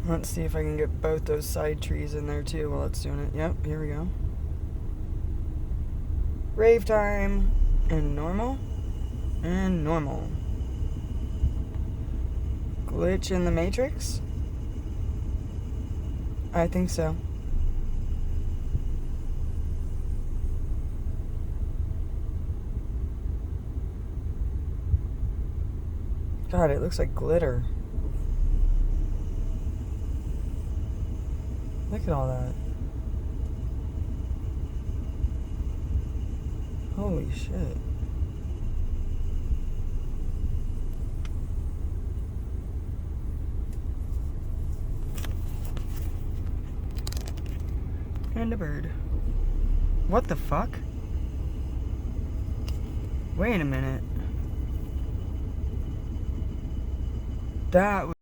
Let's see if I can get both those side trees in there too while it's doing it. Yep, here we go. Rave time. And normal. And normal. Glitch in the Matrix? I think so. God, it looks like glitter. Look at all that. Holy shit. And a bird. What the fuck? Wait a minute. That was